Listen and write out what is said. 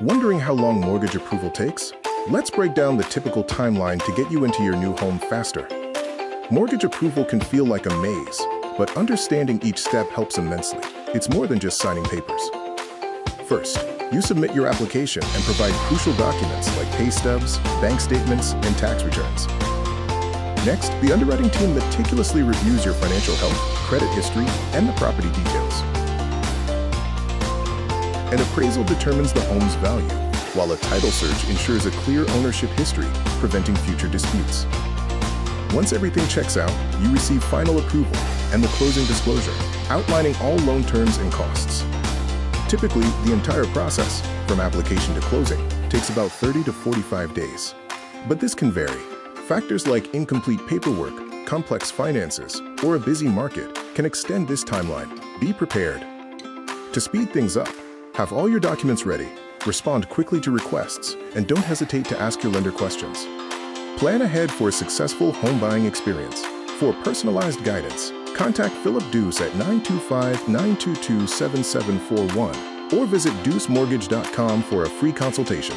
Wondering how long mortgage approval takes? Let's break down the typical timeline to get you into your new home faster. Mortgage approval can feel like a maze, but understanding each step helps immensely. It's more than just signing papers. First, you submit your application and provide crucial documents like pay stubs, bank statements, and tax returns. Next, the underwriting team meticulously reviews your financial health, credit history, and the property details. An appraisal determines the home's value, while a title search ensures a clear ownership history, preventing future disputes. Once everything checks out, you receive final approval and the closing disclosure, outlining all loan terms and costs. Typically, the entire process, from application to closing, takes about 30 to 45 days. But this can vary. Factors like incomplete paperwork, complex finances, or a busy market can extend this timeline. Be prepared. To speed things up, have all your documents ready, respond quickly to requests, and don't hesitate to ask your lender questions. Plan ahead for a successful home buying experience. For personalized guidance, contact Philip Deuce at 925-922-7741 or visit deucemortgage.com for a free consultation.